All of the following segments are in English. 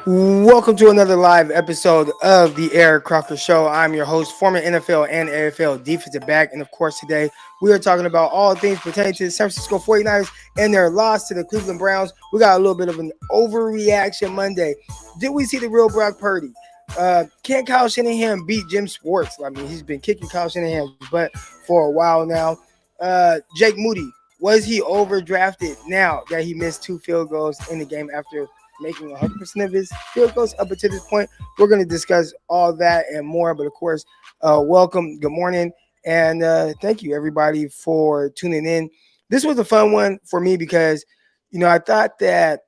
Welcome to another live episode of the Eric Crocker Show. I'm your host, former NFL and AFL defensive back. And of course, today we are talking about all things pertaining to the San Francisco 49ers and their loss to the Cleveland Browns. We got a little bit of an overreaction Monday. Did we see the real Brock Purdy? Can Kyle Shanahan beat Jim Schwartz? I mean, he's been kicking Kyle Shanahan's butt for a while now. Jake Moody, was he overdrafted now that he missed two field goals in the game after making 100% of his field goals up until this point? We're going to discuss all that and more. But of course, welcome, good morning, and thank you everybody for tuning in. This was a fun one for me because, I thought that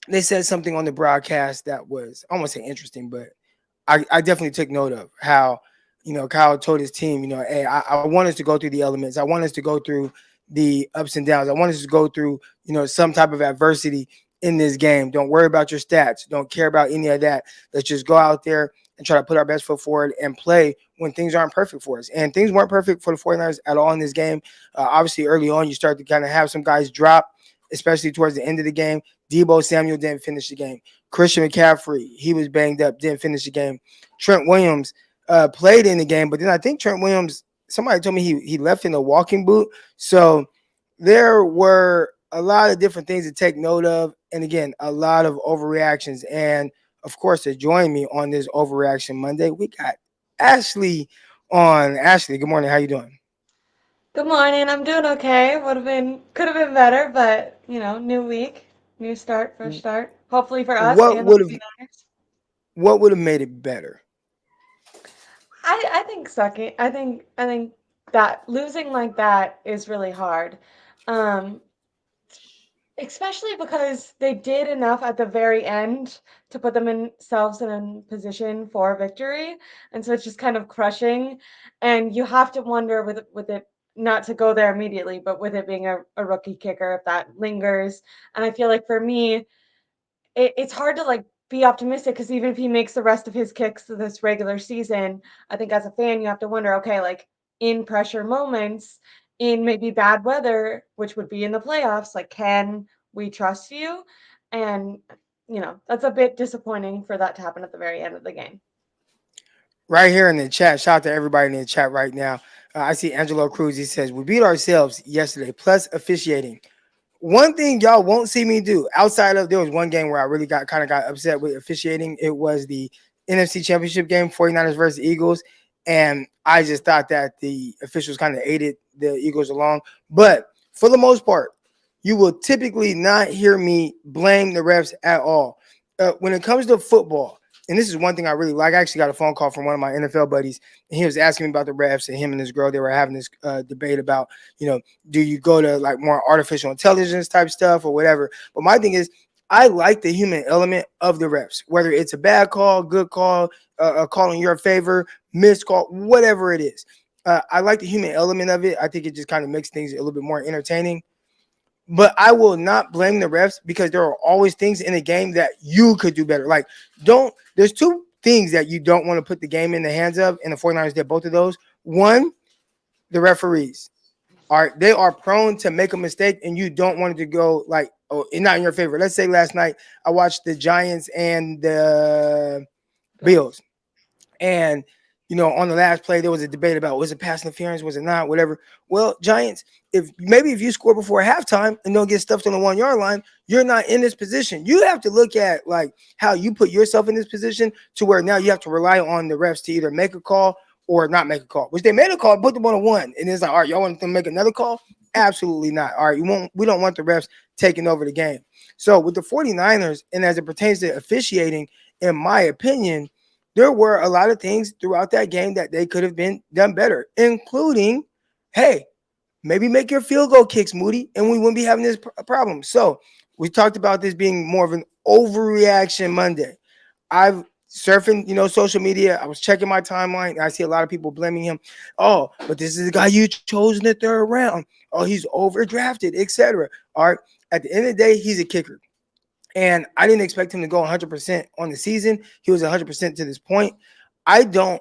they said something on the broadcast that was, I won't say interesting, but I definitely took note of how, Kyle told his team, hey, I want us to go through the elements. I want us to go through the ups and downs. I want us to go through, some type of adversity in this game. Don't worry about your stats. Don't care about any of that. Let's just go out there and try to put our best foot forward and play when things aren't perfect for us. And things weren't perfect for the 49ers at all in this game. Obviously, early on, you start to kind of have some guys drop, especially towards the end of the game. Debo Samuel didn't finish the game. Christian McCaffrey, he was banged up, didn't finish the game. Trent Williams played in the game, but then I think Trent Williams, somebody told me he left in a walking boot. So there were a lot of different things to take note of. And again, a lot of overreactions. And of course, to join me on this Overreaction Monday, we got Ashley on. Ashley, good morning. How you doing? Good morning. I'm doing okay. Could have been better, but new week, new start, fresh start. Hopefully for us What and the would have 49ers. what would have made it better? I think sucking. I think that losing like that is really hard. Um, Especially because they did enough at the very end to put themselves in a position for victory. And so it's just kind of crushing. And you have to wonder with it not to go there immediately, but with it being a rookie kicker, if that lingers. And I feel like for me, it's hard to like be optimistic because even if he makes the rest of his kicks this regular season, I think as a fan you have to wonder, okay, like in pressure moments, in maybe bad weather, which would be in the playoffs, like can we trust you? And that's a bit disappointing for that to happen at the very end of the game. Right here in the chat, shout out to everybody in the chat right now. I see Angelo Cruz. He says, we beat ourselves yesterday, plus officiating. One thing y'all won't see me do outside of, there was one game where I really got upset with officiating. It was the NFC Championship game, 49ers versus Eagles. And I just thought that the officials kind of aided the Eagles along. But for the most part, you will typically not hear me blame the refs at all. When it comes to football, and this is one thing I really like. I actually got a phone call from one of my NFL buddies, and he was asking me about the refs. And him and this girl, they were having this debate about, do you go to like more artificial intelligence type stuff or whatever? But my thing is, I like the human element of the refs, whether it's a bad call, good call, a call in your favor, missed call, whatever it is. I like the human element of it. I think it just kind of makes things a little bit more entertaining. But I will not blame the refs because there are always things in the game that you could do better. Like, there's two things that you don't want to put the game in the hands of, and the 49ers did both of those. One, the referees. They are prone to make a mistake, and you don't want it to go like, oh, it's not in your favor. Let's say last night I watched the Giants and the Bills, and on the last play there was a debate about, was it pass interference, was it not, whatever. Well, Giants, if you score before halftime and don't get stuffed on the 1 yard line, you're not in this position. You have to look at like how you put yourself in this position to where now you have to rely on the refs to either make a call or not make a call, which they made a call, put them on a one. And it's like, all right, y'all want them to make another call? Absolutely not. All right, we don't want the refs taking over the game. So with the 49ers, and as it pertains to officiating, in my opinion, there were a lot of things throughout that game that they could have been done better, including, hey, maybe make your field goal kicks, Moody, and we wouldn't be having this problem. So we talked about this being more of an overreaction Monday. I've surfing, social media. I was checking my timeline, and I see a lot of people blaming him. Oh, but this is the guy you chose in the third round. Oh, he's overdrafted, etc. All right. At the end of the day, he's a kicker. And I didn't expect him to go 100% on the season. He was 100% to this point. I don't.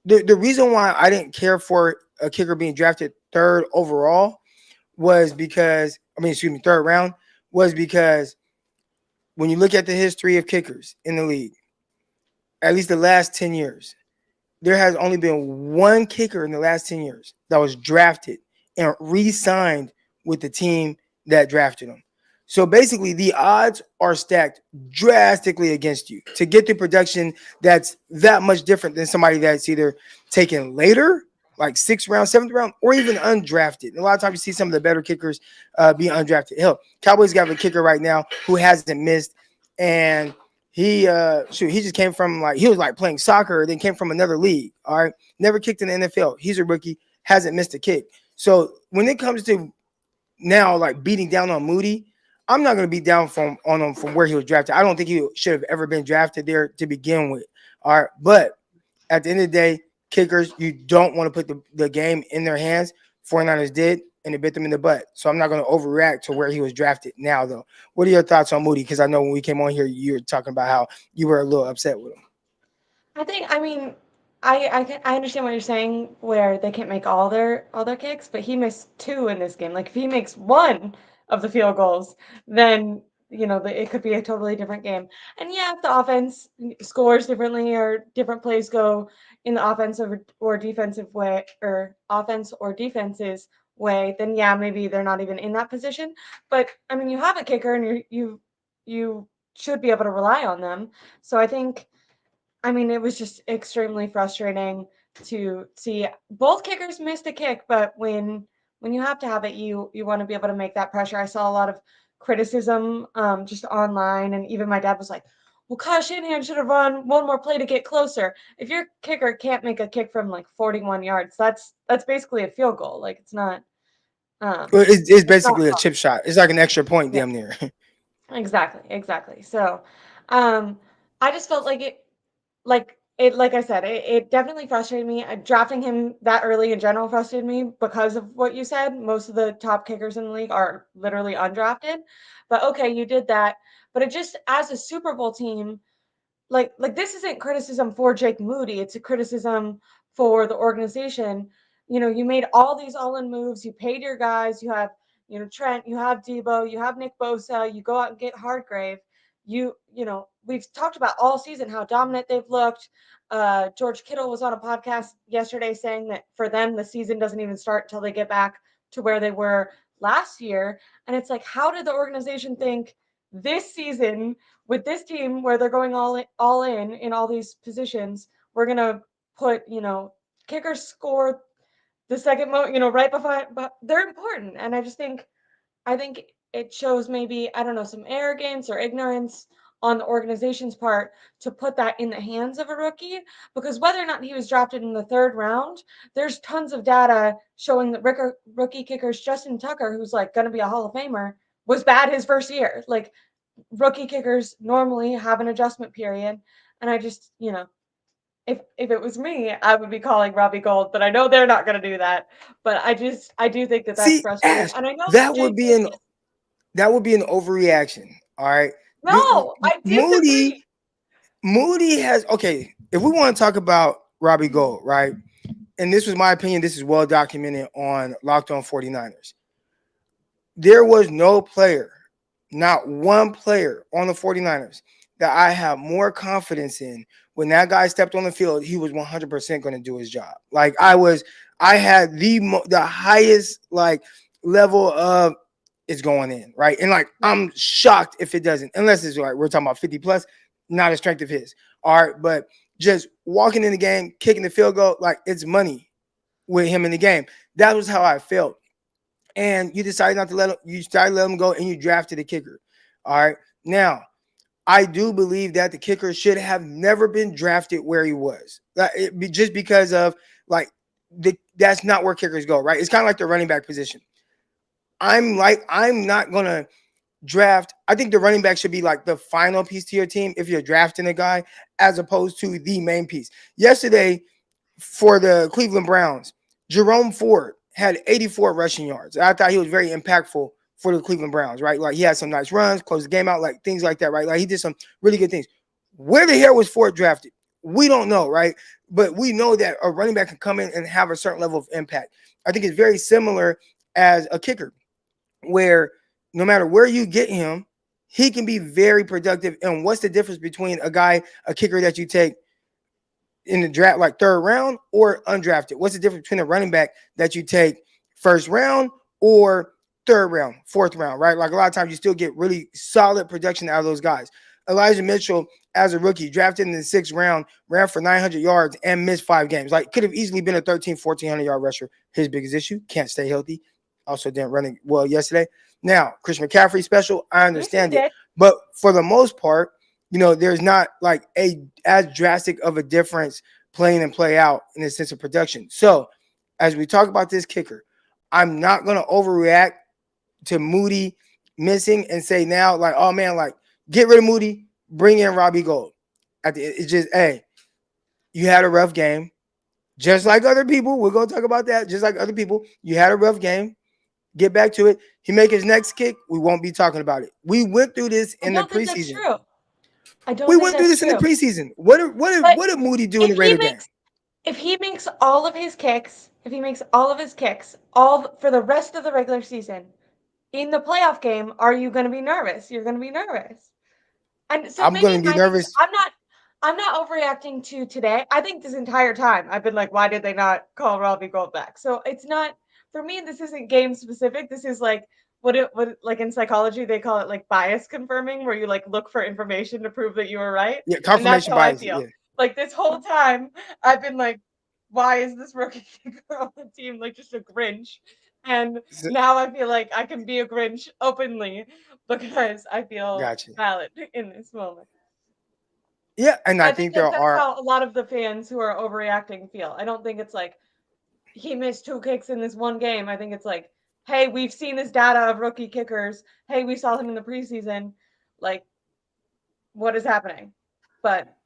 The reason why I didn't care for a kicker being drafted third overall was because, I mean, excuse me, third round, was because when you look at the history of kickers in the league, at least the last 10 years, there has only been one kicker in the last 10 years that was drafted and re-signed with the team that drafted him. So basically, the odds are stacked drastically against you to get the production that's that much different than somebody that's either taken later, like sixth round, seventh round, or even undrafted. And a lot of times you see some of the better kickers be undrafted. Hell, Cowboys got a kicker right now who hasn't missed, and he just came from like he was like playing soccer, then came from another league. All right, never kicked in the NFL. He's a rookie, hasn't missed a kick. So when it comes to now like beating down on Moody, I'm not going to be down on him from where he was drafted. I don't think he should have ever been drafted there to begin with. All right, but at the end of the day, kickers, you don't want to put the game in their hands. 49ers did, and it bit them in the butt. So I'm not going to overreact to where he was drafted now, though. What are your thoughts on Moody? Because I know when we came on here, you were talking about how you were a little upset with him. I mean, I understand what you're saying, where they can't make all their kicks, but he missed two in this game. Like if he makes one of the field goals, then it could be a totally different game. And yeah, if the offense scores differently or different plays go in the offensive or defensive way, or offense or defense's way, then yeah, maybe they're not even in that position. But I mean, you have a kicker, and you should be able to rely on them. So I mean, it was just extremely frustrating to see both kickers missed a kick, but when you have to have it, you want to be able to make that pressure. I saw a lot of criticism just online, and even my dad was like, "Well, Kyle Shanahan should have run one more play to get closer." If your kicker can't make a kick from like 41 yards, that's basically a field goal. Like um, Well, it's it's not basically a fun. chip shot. It's like an extra point, Yeah, damn near. exactly, exactly. So, um, I just felt like like I said, it definitely frustrated me. Drafting him that early in general frustrated me because of what you said. Most of the top kickers in the league are literally undrafted. But okay, you did that. But it just, as a Super Bowl team, like this isn't criticism for Jake Moody. It's a criticism for the organization. You made all these all-in moves. You paid your guys. You have, Trent. You have Debo. You have Nick Bosa. You go out and get Hardgrave. We've talked about all season how dominant they've looked. George Kittle was on a podcast yesterday saying that for them the season doesn't even start until they get back to where they were last year. And it's like, how did the organization think this season with this team where they're going all in all these positions, we're gonna put kickers score the second right before, but they're important. And I think it shows, maybe, I don't know, some arrogance or ignorance on the organization's part to put that in the hands of a rookie, because whether or not he was drafted in the third round, there's tons of data showing that rookie kickers, Justin Tucker, who's like going to be a Hall of Famer, was bad his first year. Like, rookie kickers normally have an adjustment period. And I just, if it was me, I would be calling Robbie Gold, but I know they're not going to do that. But I do think that that's See, frustrating. Ash, And I know that Jake would be Moody an is, that would be an overreaction. All right. no, I Moody disagree. Moody has okay. If we want to talk about Robbie Mhm. Gold, right? And this was my opinion. This is well documented on Locked On 49ers. There was no player, not one player on the 49ers that I have more confidence in. When that guy stepped on the field, he was 100% going to do his job. Like I had the highest like level of it's going in, right? And like Yeah. I'm shocked if it doesn't, unless it's like we're talking about 50 plus, not a strength of his. All right, but just walking in the game, kicking the field goal, like it's money with him in the game. That was how I felt. And you decided not to let him, you started letting him go and you drafted a kicker. All right. Now, I do believe that the kicker should have never been drafted where he was. Just because of like that's not where kickers go, right? It's kind of like the running back position. I'm not gonna draft. I think the running back should be like the final piece to your team if you're drafting a guy, as opposed to the main piece. Yesterday, for the Cleveland Browns, Jerome Ford had 84 rushing yards. I thought he was very impactful for the Cleveland Browns, right? Like he had some nice runs, closed the game out, like things like that, right? Like he did some really good things. Where the hell was Ford drafted? We don't know, right? But we know that a running back can come in and have a certain level of impact. I think it's very similar as a kicker, where no matter where you get him, he can be very productive. And what's the difference between a kicker that you take in the draft, like third round, or undrafted? What's the difference between a running back that you take first round or third round, fourth round, right? Like a lot of times you still get really solid production out of those guys. Elijah Mitchell, as a rookie, drafted in the sixth round, ran for 900 yards and missed 5 games. Like, could have easily been a 1,400 yard rusher. His biggest issue, can't stay healthy. Also didn't run it well yesterday. Now, Christian McCaffrey special, I Yes, he understand it. did. But for the most part, there's not like a as drastic of a difference playing and play out in the sense of production. So, as we talk about this kicker, I'm not going to overreact to Moody missing and say now, like, oh man, like, get rid of Moody, bring in Robbie Gold. It's just, hey, you had a rough game. Just like other people, we're going to talk about that. Just like other people, you had a rough game. Get back to it. He make his next kick, we won't be talking about it. We went through this I in the don't think that's preseason. true. I don't We think went through that's this in the true. preseason. What did Moody do in If the he Raider game? makes if he makes all of his kicks, if he makes all of his kicks all for the rest of the regular season, in the playoff game, are you going to be nervous? You're going to be nervous. And so I'm maybe going to be my thing's nervous. I'm not overreacting to today. I think this entire time I've been like, why did they not call Robbie Gold back? So it's not for me. This isn't game specific. This is like what like in psychology they call it like bias confirming, where you like look for information to prove that you were right. Yeah, And that's confirmation how I bias. feel. Yeah. Like this whole time I've been like, why is this rookie kicker on the team like just a Grinch? And So, now I feel like I can be a Grinch openly because I feel gotcha. valid in this moment. Yeah, and I I think think there that's are. how a lot of the fans who are overreacting feel. I don't think it's like he missed 2 kicks in this one game. I think it's like, hey, we've seen this data of rookie kickers. Hey, we saw him in the preseason. Like, what is happening? But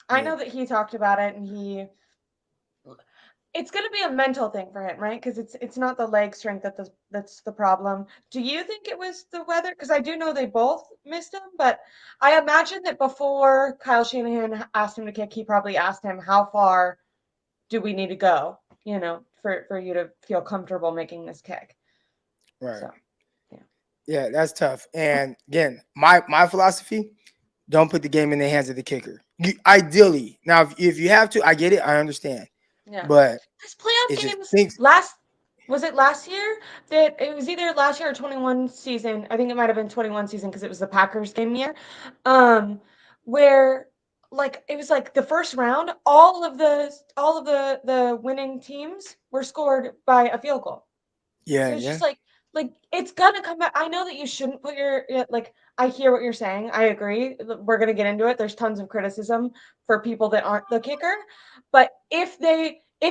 I Yeah. know that he talked about it, and it's going to be a mental thing for him, right? Because it's not the leg strength that's the problem. Do you think it was the weather? Because I do know they both missed him, but I imagine that before Kyle Shanahan asked him to kick, he probably asked him, how far do we need to go, for you to feel comfortable making this kick? Right. So, yeah. Yeah, that's tough. And again, my philosophy: don't put the game in the hands of the kicker. Ideally, now if you have to, I get it, I understand, Yeah. but This playoff it just games thinks. was it last year? That it was either last year or 21 season. I think it might have been 21 season because it was the Packers game year. Um, where like it was like the first round, all of the winning teams were scored by a field goal. Yeah, So it's yeah, just like it's gonna come back. I know that you shouldn't put like I hear what you're saying. I agree. We're gonna get into it. There's tons of criticism for people that aren't the kicker. But if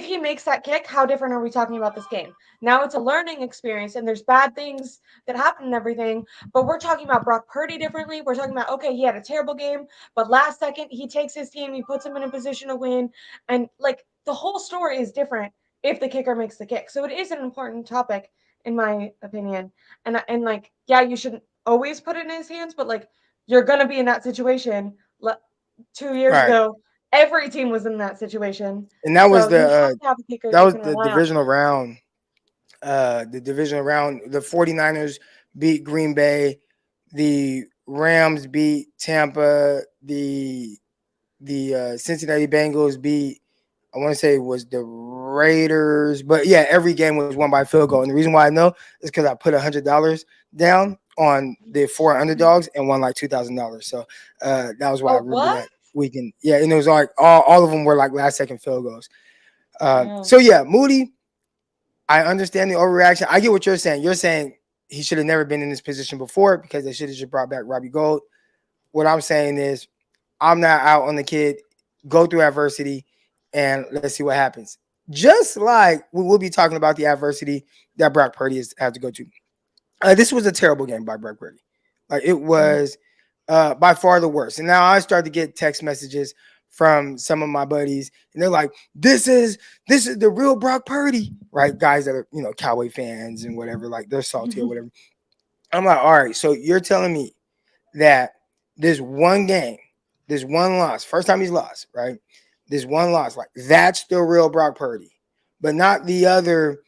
he makes that kick, how different are we talking about this game? Now it's a learning experience and there's bad things that happen and everything, but we're talking about Brock Purdy differently. We're talking about, okay, he had a terrible game, but last second he takes his team, he puts them in a position to win, and like the whole story is different if the kicker makes the kick. So it is an important topic in my opinion. And like, yeah, you shouldn't always put it in his hands, but like you're gonna be in that situation. 2 years right. ago, every team was in that situation. And that was So you have to have a kicker that you was can the rely on. divisional round. The divisional round. The 49ers beat Green Bay. The Rams beat Tampa. The Cincinnati Bengals beat, I want to say it was the Raiders, but yeah, every game was won by field goal. And the reason why I know is because I put $100 down on the four underdogs and won like $2,000. So that was why I Oh, remember what? that weekend. Yeah, and it was like all of them were like last second field goals. Yeah. So yeah, Moody, I understand the overreaction. I get what you're saying. You're saying he should have never been in this position before because they should have just brought back Robbie Gold. What I'm saying is I'm not out on the kid. Go through adversity and let's see what happens. Just like we will be talking about the adversity that Brock Purdy has had to go to. This was a terrible game by Brock Purdy. Like it Mhm. was by far the worst. And now I start to get text messages from some of my buddies, and they're like, "This is the real Brock Purdy," right? Guys that are Cowboy fans and whatever, like they're salty or whatever. I'm like, all right, so you're telling me that this one game, this one loss, first time he's lost, right? This one loss, like that's the real Brock Purdy, but not the other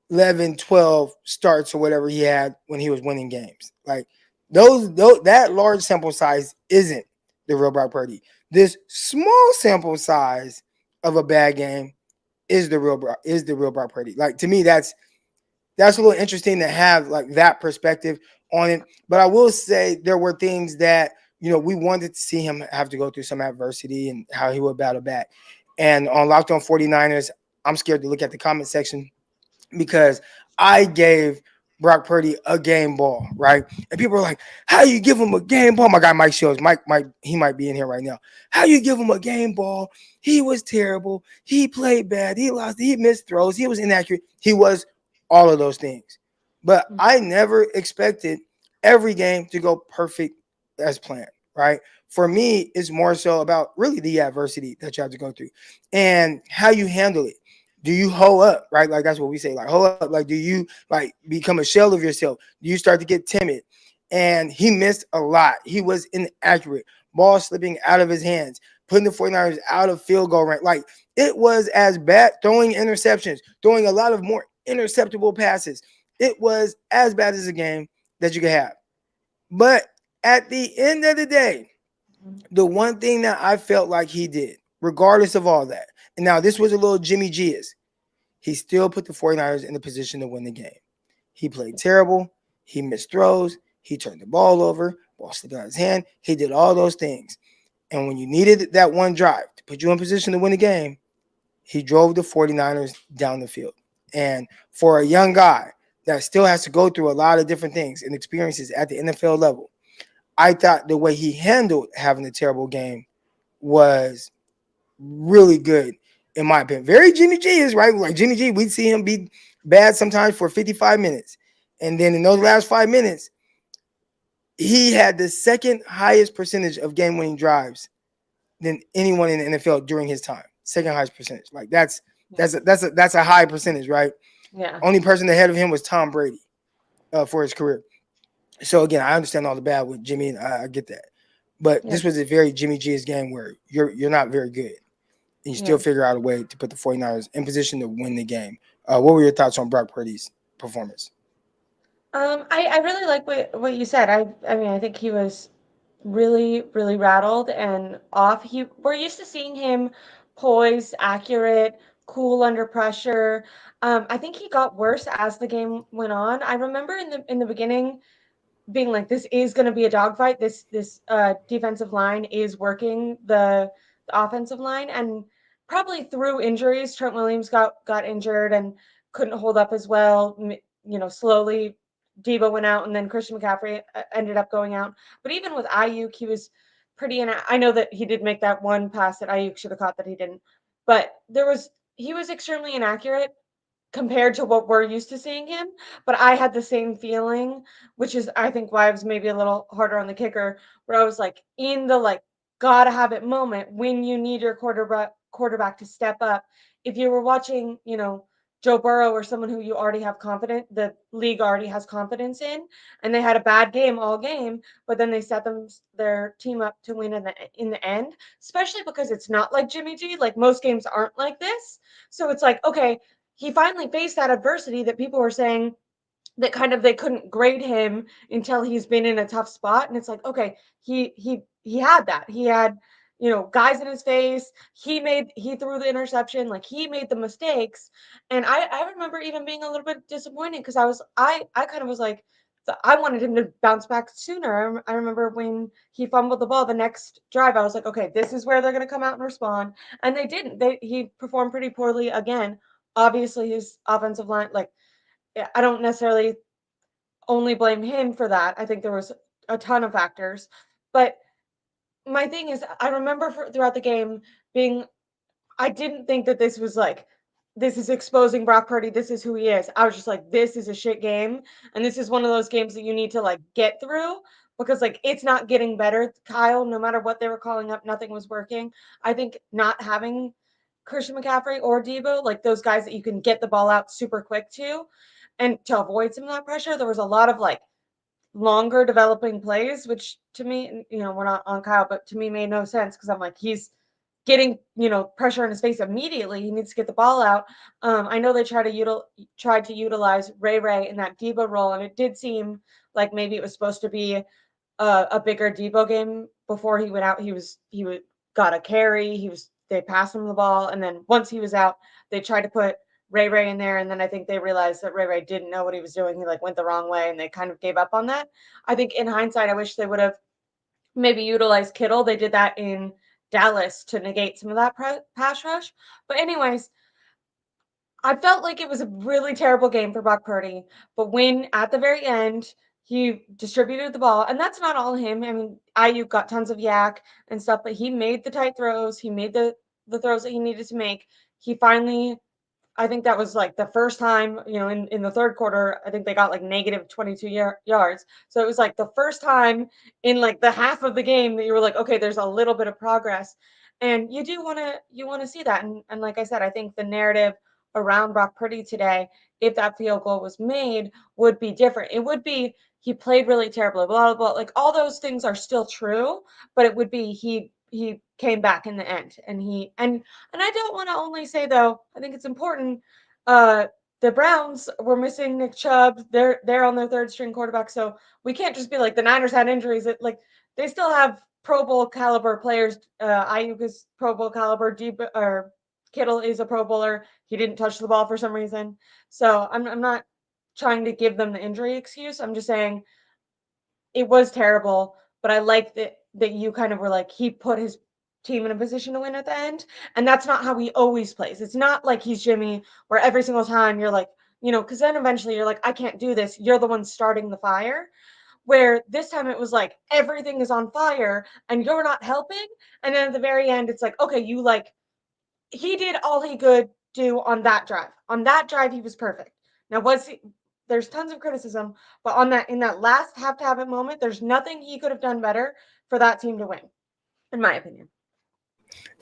11, 12 starts or whatever he had when he was winning games. Like Those that large sample size isn't the real Brock Purdy. This small sample size of a bad game is the real Brock Purdy. Like to me, that's a little interesting to have like that perspective on it. But I will say there were things that we wanted to see him have to go through some adversity and how he would battle back. And on Locked On 49ers, I'm scared to look at the comment section because I gave Brock Purdy a game ball, right? And people are like, "How you give him a game ball?" My guy Mike Shields, Mike, he might be in here right now. How you give him a game ball? He was terrible. He played bad. He lost. He missed throws. He was inaccurate. He was all of those things. But I never expected every game to go perfect as planned, right? For me, it's more so about really the adversity that you have to go through and how you handle it. Do you hoe up, right? Like that's what we say, like hoe up. Like, do you like become a shell of yourself? Do you start to get timid? And he missed a lot. He was inaccurate. Ball slipping out of his hands, putting the 49ers out of field goal range. Like it was as bad, throwing interceptions, throwing a lot of more interceptable passes. It was as bad as a game that you could have. But at the end of the day, the one thing that I felt like he did, regardless of all that, and now this was a little Jimmy G is, he still put the 49ers in the position to win the game. He played terrible. He missed throws. He turned the ball over. Ball slipped out of his hand. He did all those things. And when you needed that one drive to put you in position to win the game, he drove the 49ers down the field. And for a young guy that still has to go through a lot of different things and experiences at the NFL level, I thought the way he handled having a terrible game was really good, in my opinion. Very Jimmy G is right. Like Jimmy G, we'd see him be bad sometimes for 55 minutes. And then in those last 5 minutes, he had the second highest percentage of game winning drives than anyone in the NFL during his time. Second highest percentage. Like that's a high percentage, right? Yeah. Only person ahead of him was Tom Brady for his career. So again, I understand all the bad with Jimmy, and I get that. But Yeah. this was a very Jimmy G's game where you're not very good, and you still Yeah. figure out a way to put the 49ers in position to win the game. What were your thoughts on Brock Purdy's performance? I really like what you said. I mean, I think he was really, really rattled and off. We're used to seeing him poised, accurate, cool under pressure. I think he got worse as the game went on. I remember in the beginning being like, this is going to be a dogfight. This defensive line is working the offensive line, and probably through injuries, Trent Williams got injured and couldn't hold up as well. Slowly Debo went out, and then Christian McCaffrey ended up going out. But even with Ayuk, he was pretty. And I know that he did make that one pass that Ayuk should have caught that he didn't. But he was extremely inaccurate compared to what we're used to seeing him. But I had the same feeling, which is I think why I was maybe a little harder on the kicker, where I was like in the like gotta have it moment when you need your quarterback to step up. If you were watching, Joe Burrow or someone who you already have the league already has confidence in, and they had a bad game all game, but then they set their team up to win in the end, especially because it's not like Jimmy G. Like most games aren't like this. So it's like, okay, he finally faced that adversity that people were saying that kind of they couldn't grade him until he's been in a tough spot. And it's like, okay, he had that. He had, guys in his face. He threw the interception, like he made the mistakes. And I remember even being a little bit disappointed because I kind of was like, I wanted him to bounce back sooner. I remember when he fumbled the ball the next drive, I was like, okay, this is where they're going to come out and respond. And they didn't. He performed pretty poorly again. Obviously, his offensive line, like, I don't necessarily only blame him for that. I think there was a ton of factors. But my thing is, I remember throughout the game being, I didn't think that this was like, this is exposing Brock Purdy. This is who he is. I was just like, this is a shit game. And this is one of those games that you need to like get through because like it's not getting better. Kyle, no matter what they were calling up, nothing was working. I think not having Christian McCaffrey or Debo, like those guys that you can get the ball out super quick to, and to avoid some of that pressure, there was a lot of like longer developing plays, which to me, we're not on Kyle, but to me made no sense because I'm like, he's getting, pressure in his face immediately. He needs to get the ball out. I know they tried to utilize Ray in that Debo role, and it did seem like maybe it was supposed to be a bigger Debo game before he went out. He got a carry. They passed him the ball, and then once he was out, they tried to put Ray in there, and then I think they realized that Ray didn't know what he was doing. He like went the wrong way, and they kind of gave up on that. I think in hindsight, I wish they would have maybe utilized Kittle. They did that in Dallas to negate some of that pass rush. But anyways, I felt like it was a really terrible game for Brock Purdy, but when at the very end he distributed the ball, and that's not all him. I mean, Ayuk got tons of yak and stuff, but he made the tight throws. He made the throws that he needed to make. He finally, I think that was like the first time, in the third quarter, I think they got like negative 22 yards. So it was like the first time in like the half of the game that you were like, okay, there's a little bit of progress. And you want to see that. And like I said, I think the narrative around Brock Purdy today, if that field goal was made, would be different. It would be he played really terribly, blah blah blah. Like all those things are still true, but it would be he came back in the end, and I don't want to only say though, I think it's important. Uh, the Browns were missing Nick Chubb. They're on their third string quarterback, so we can't just be like the Niners had injuries. Like they still have Pro Bowl caliber players. Ayuk is Pro Bowl caliber. Deep or Kittle is a Pro Bowler. He didn't touch the ball for some reason, so I'm not trying to give them the injury excuse. I'm just saying it was terrible, but I like that you kind of were like he put his team in a position to win at the end, and that's not how he always plays. It's not like he's Jimmy, where every single time you're like, because then eventually you're like, I can't do this. You're the one starting the fire. Where this time it was like everything is on fire and you're not helping, and then at the very end it's like, okay, you like he did all he could do on that drive. On that drive, he was perfect. Now, there's tons of criticism, but on that in that last have to have it moment, there's nothing he could have done better for that team to win, in my opinion.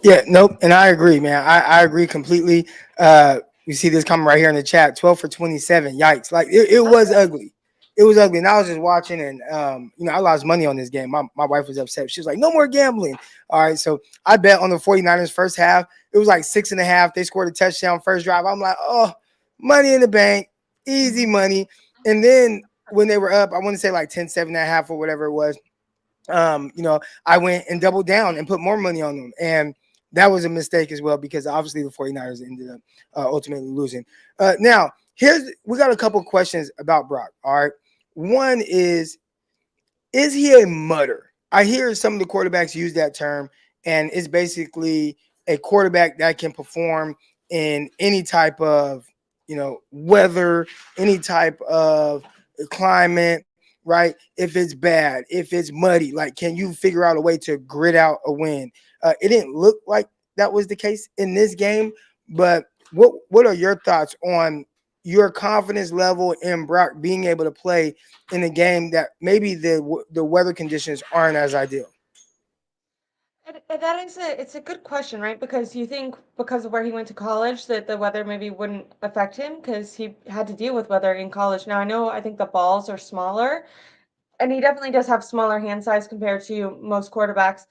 Yeah, nope, and I agree, man. I agree completely. You see this coming right here in the chat. 12 for 27. Yikes! Like it was Okay. ugly. It was ugly, and I was just watching, and I lost money on this game. My wife was upset. She was like, "No more gambling." All right, so I bet on the 49ers first half. It was like 6.5. They scored a touchdown first drive. I'm like, oh, money in the bank, easy Mhm. money. And then when they were up, I want to say like 10-7 and a half or whatever it was. I went and doubled down and put more money on them. And that was a mistake as well because obviously the 49ers ended up ultimately losing. Now, we got a couple questions about Brock. All right. One is he a mutter? I hear some of the quarterbacks use that term, and it's basically a quarterback that can perform in any type of weather, any type of climate, right? If it's bad, if it's muddy, like can you figure out a way to grit out a win? It didn't look like that was the case in this game, but what are your thoughts on your confidence level in Brock being able to play in a game that maybe the weather conditions aren't as ideal? And that is it's a good question, right? Because you think because of where he went to college that the weather maybe wouldn't affect him because he had to deal with weather in college. Now I think the balls are smaller, and he definitely does have smaller hand size compared to most quarterbacks.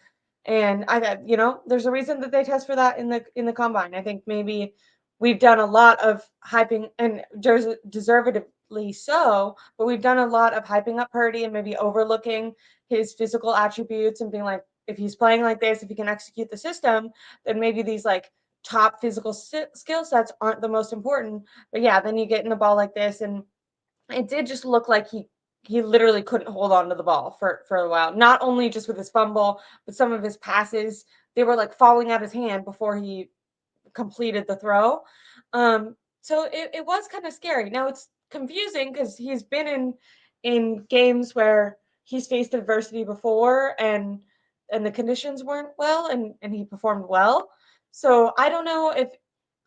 And there's a reason that they test for that in the combine. I think maybe we've done a lot of hyping, and deservedly so, but we've done a lot of hyping up Purdy and maybe overlooking his physical attributes and being like, if he's playing like this, if he can execute the system, then maybe these like top physical skill sets aren't the most important. But yeah, then you get in the ball like this, and it did just look like he literally couldn't hold on to the ball for a while. Not only just with his fumble, but some of his passes, they were like falling out his hand before he completed the throw. So it was kind of scary. Now it's confusing because he's been in games where he's faced adversity before, and the conditions weren't well, and he performed well. So I don't know if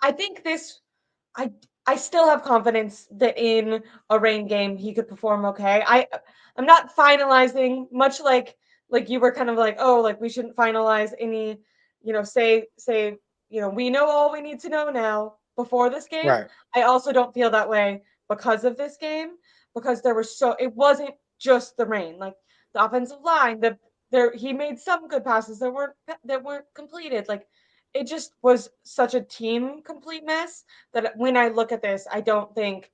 I think this I I still have confidence that in a rain game he could perform okay. I'm not finalizing, much like you were kind of like, oh, like we shouldn't finalize any, say, we know all we need to know now before this game. Right. I also don't feel that way because of this game, because it wasn't just the rain. Like the offensive line, the there he made some good passes that weren't completed. Like it just was such a team complete mess that when I look at this, I don't think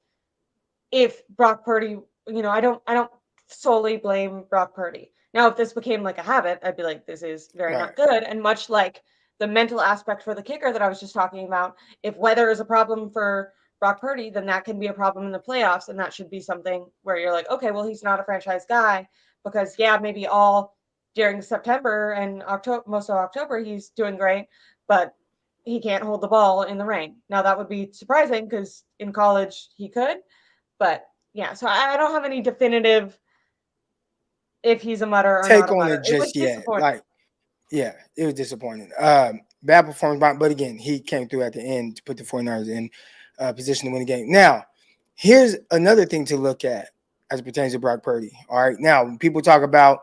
if Brock Purdy, I don't solely blame Brock Purdy. Now, if this became like a habit, I'd be like, this is very Right. not good. And much like the mental aspect for the kicker that I was just talking about, if weather is a problem for Brock Purdy, then that can be a problem in the playoffs. And that should be something where you're like, okay, well, he's not a franchise guy because, yeah, maybe all during September and October, most of October, he's doing great, but he can't hold the ball in the rain. Now, that would be surprising because in college he could, but yeah, so I don't have any definitive if he's a mutter or not Take a on mutter. it It was just yet. disappointing. Like, yeah, it was disappointing. Bad performance, but again, he came through at the end to put the 49ers in position to win the game. Now, here's another thing to look at as it pertains to Brock Purdy. All right. Now, when people talk about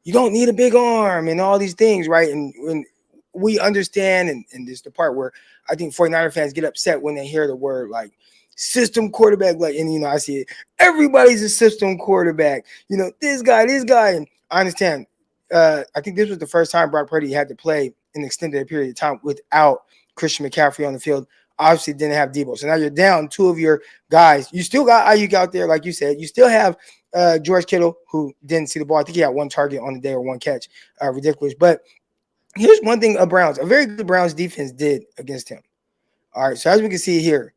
you don't need a big arm and all these things, right? And when we understand, and this is the part where I think 49er fans get upset when they hear the word like system quarterback. Like, and I see it. Everybody's a system quarterback. This guy. And I understand. I think this was the first time Brock Purdy had to play an extended period of time without Christian McCaffrey on the field. Obviously, didn't have Debo. So now you're down two of your guys. You still got Ayuk out there, like you said. You still have George Kittle, who didn't see the ball. I think he had one target on the day or one catch. Ridiculous. But here's one thing a very good Browns defense did against him. All right. So as we can see here,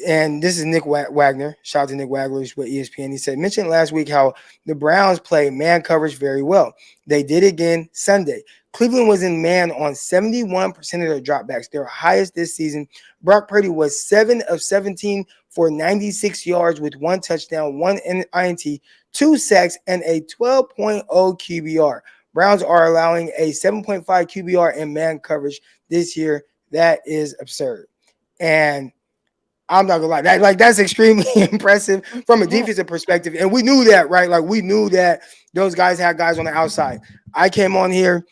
and this is Nick Wagner. Shout out to Nick Wagner with ESPN. He said, mentioned last week how the Browns play man coverage very well. They did again Sunday. Cleveland was in man on 71% of their dropbacks, their highest this season. Brock Purdy was 7 of 17 for 96 yards with one touchdown, one INT, 2 sacks, and a 12.0 QBR. Browns are allowing a 7.5 QBR in man coverage this year. That is absurd. And I'm not gonna lie, that's extremely impressive from a defensive perspective, and we knew that, right? Like we knew that those guys had guys on the outside. I came on here,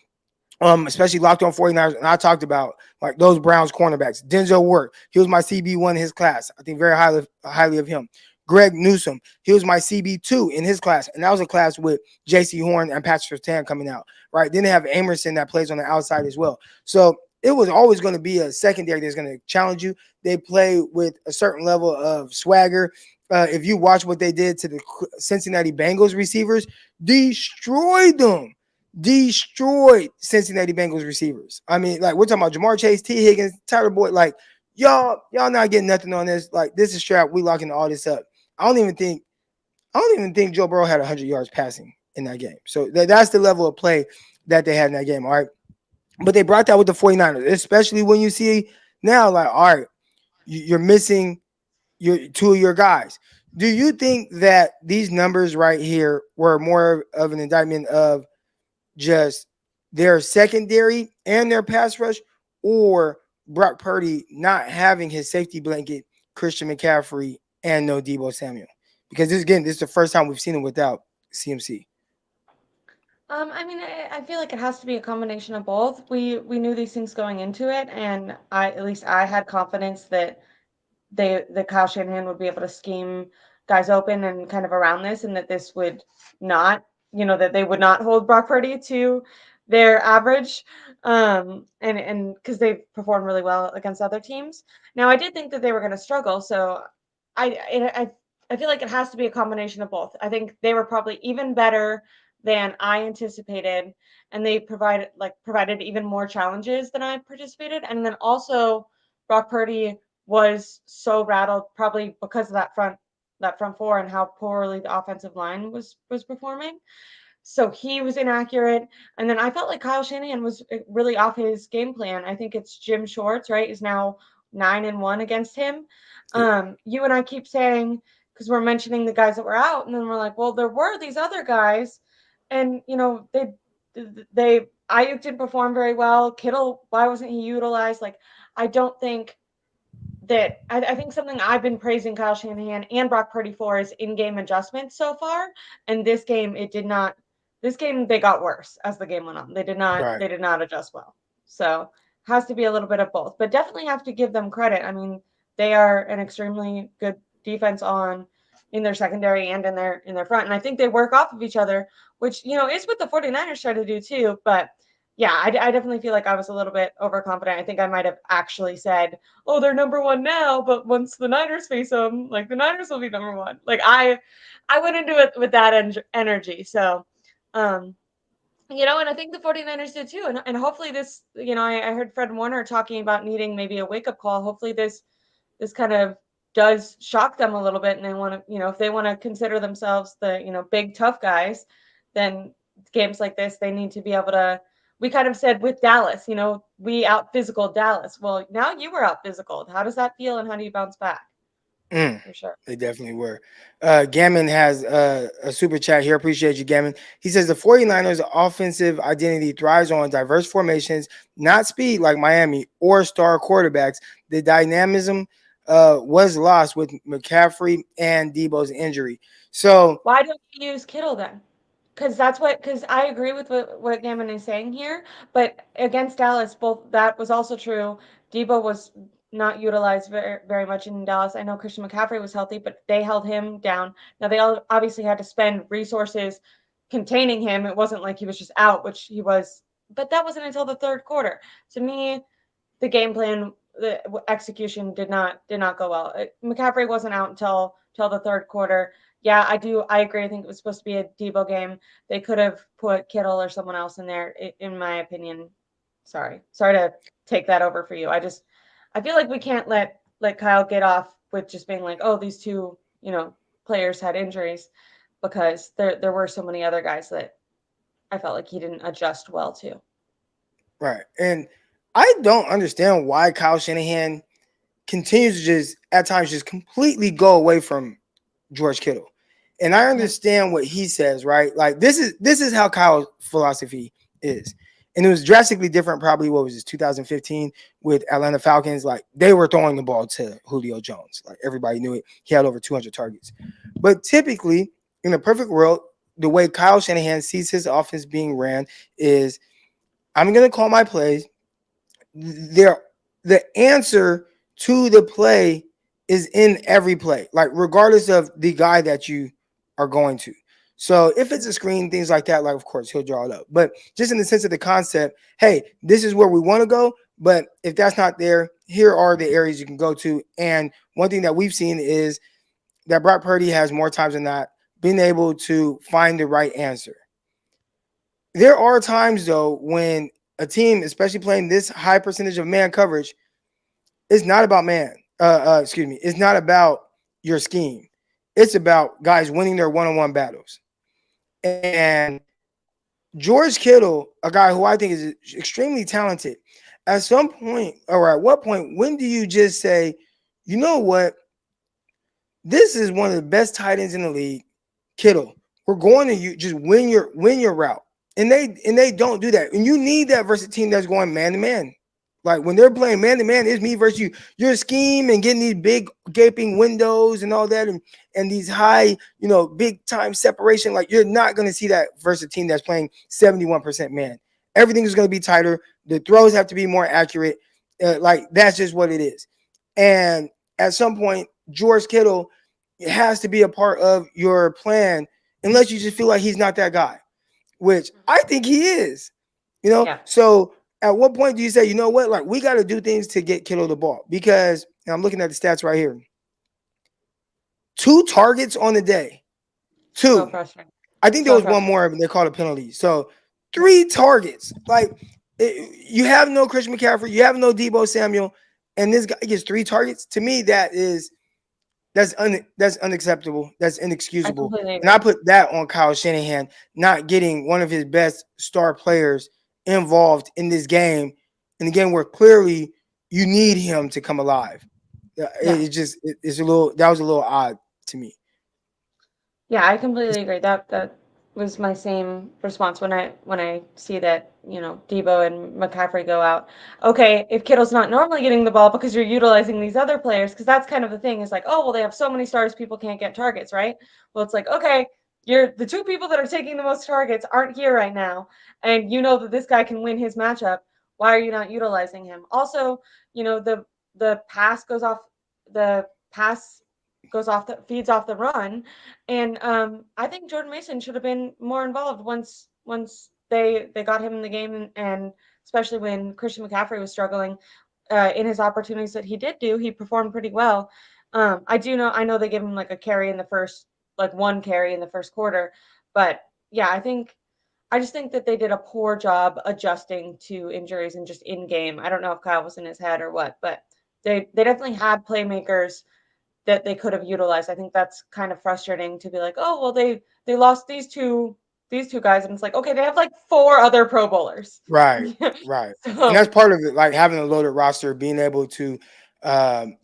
especially Locked On 49ers, and I talked about like those Browns cornerbacks. Denzel Ward, he was my CB1 in his class. I think very highly of him. Greg Newsome, he was my CB2 in his class, and that was a class with J.C. Horn and Patrick Surtain coming out, right? Then they have Amerson that plays on the outside as well. So it was always going to be a secondary that's going to challenge you. They play with a certain level of swagger. If you watch what they did to the Cincinnati Bengals receivers, destroyed Cincinnati Bengals receivers. I mean, like we're talking about Jamar Chase, T. Higgins, Tyler Boyd. Like y'all not getting nothing on this. Like this is strap. We locking all this up. I don't even think Joe Burrow had 100 yards passing in that game. So that's the level of play that they had in that game. All right. But they brought that with the 49ers, especially when you see now, like, all right, you're missing two of your guys. Do you think that these numbers right here were more of an indictment of just their secondary and their pass rush, or Brock Purdy not having his safety blanket, Christian McCaffrey, and no Debo Samuel? Because this is the first time we've seen him without CMC. I mean, I feel like it has to be a combination of both. We knew these things going into it, and at least I had confidence that that Kyle Shanahan would be able to scheme guys open and kind of around this, and that this would not, that they would not hold Brock Purdy to their average, and because they've performed really well against other teams. Now, I did think that they were going to struggle, so I feel like it has to be a combination of both. I think they were probably even better than I anticipated, and they provided even more challenges than I participated, and then also Brock Purdy was so rattled probably because of that front four and how poorly the offensive line was performing. So he was inaccurate. And then I felt like Kyle Shanahan was really off his game plan. I think it's Jim Schwartz, right? Is now 9-1 against him. You and I keep saying, because we're mentioning the guys that were out, and then we're like, well, there were these other guys, and they Ayuk didn't perform very well. Kittle, why wasn't he utilized? Like, I don't think that I think something I've been praising Kyle Shanahan and Brock Purdy for is in-game adjustments so far. And this game, it did not. This game, they got worse as the game went on. They did not. Right. They did not adjust well. So has to be a little bit of both, but definitely have to give them credit. I mean, they are an extremely good defense in their secondary and in their front, and I think they work off of each other, which is what the 49ers try to do too. But yeah, I definitely feel like I was a little bit overconfident. I think I might have actually said, "Oh, they're number one now, but once the Niners face them, like the Niners will be number one." Like I went into it with that energy. So, um, and I think the 49ers did too. And hopefully this, I heard Fred Warner talking about needing maybe a wake up call. Hopefully this kind of does shock them a little bit, and they want to, if they want to consider themselves the, big tough guys, then games like this they need to be able to. We kind of said with Dallas, we out physical Dallas. Well, now you were out physical. How does that feel, and how do you bounce back? Mm, For sure. they definitely were. Gammon has a super chat here. Appreciate you, Gammon. He says the 49ers offensive identity thrives on diverse formations, not speed like Miami or star quarterbacks. The dynamism was lost with McCaffrey and Debo's injury. So, Why don't you use Kittle then? Because I agree with what Gammon is saying here, but against Dallas, both that was also true. Debo was not utilized very much in Dallas. I know Christian McCaffrey was healthy, but they held him down. Now they all obviously had to spend resources containing him. It wasn't like he was just out, which he was, but that wasn't until the third quarter. To me, the game plan, the execution did not go well. McCaffrey wasn't out until the third quarter. Yeah, I agree. I think it was supposed to be a Debo game. They could have put Kittle or someone else in there, in my opinion. Sorry to take that over for you. I feel like we can't let Kyle get off with just being like, oh, these two, players had injuries, because there were so many other guys that I felt like he didn't adjust well to. right. And I don't understand why Kyle Shanahan continues to just at times just completely go away from George Kittle. And I Yeah. understand what he says, right? Like this is how Kyle's philosophy is. And it was drastically different, probably what was this 2015 with Atlanta Falcons. Like they were throwing the ball to Julio Jones. Like everybody knew it. He had over 200 targets. But typically, in a perfect world, the way Kyle Shanahan sees his offense being ran is I'm gonna call my plays. There the answer to the play is in every play, like regardless of the guy that you are going to. So if it's a screen, things like that, like of course he'll draw it up. But just in the sense of the concept, hey, this is where we want to go. But if that's not there, here are the areas you can go to. And one thing that we've seen is that Brock Purdy has more times than not been able to find the right answer. There are times though when a team, especially playing this high percentage of man coverage, it's not about man. Excuse me. It's not about your scheme. It's about guys winning their one-on-one battles. And George Kittle, a guy who I think is extremely talented, at some point, or at what point, when do you just say, you know what? This is one of the best tight ends in the league, Kittle. We're going to you just win your route. And they don't do that. And you need that versus a team that's going man to man. Like when they're playing man to man, it's me versus you. Your scheme and getting these big gaping windows and all that, and these high, big time separation. Like you're not going to see that versus a team that's playing 71% man. Everything is going to be tighter. The throws have to be more accurate. Like that's just what it is. And at some point, George Kittle has to be a part of your plan, unless you just feel like he's not that guy, which I think he is. Yeah. So at what point do you say, you know what, like we got to do things to get Kittle the ball? Because I'm looking at the stats right here. 2 targets on the day. So Two. frustrating. I think there So was one frustrating. more, but they called a penalty. So 3 targets. Like you have no Christian McCaffrey, you have no Debo Samuel, and this guy gets 3 targets. To me, that's unacceptable. That's I inexcusable. completely And I agree. put that on Kyle Shanahan not getting one of his best star players involved in this game, in the game where clearly you need him to come alive. Yeah. It's a little that was a little odd to me. Yeah, I completely agree. That was my same response when I see that, Debo and McCaffrey go out. Okay, if Kittle's not normally getting the ball because you're utilizing these other players, because that's kind of the thing, is like, oh, well, they have so many stars, people can't get targets, right? Well, it's like, okay, you're the two people that are taking the most targets aren't here right now, and you know that this guy can win his matchup. Why are you not utilizing him? Also, the pass goes off the pass goes off the feeds off the run, and I think Jordan Mason should have been more involved once they got him in the game, and especially when Christian McCaffrey was struggling, in his opportunities that he did do, he performed pretty well. I know they gave him like a carry in the first, like one carry in the first quarter, but yeah, I just think that they did a poor job adjusting to injuries and just in game. I don't know if Kyle was in his head or what, but they definitely had playmakers that they could have utilized. I think that's kind of frustrating to be like, oh well, they lost these two guys, and it's like, okay, they have like four other Pro Bowlers. Right, right. And So that's part of it, like having a loaded roster, being able to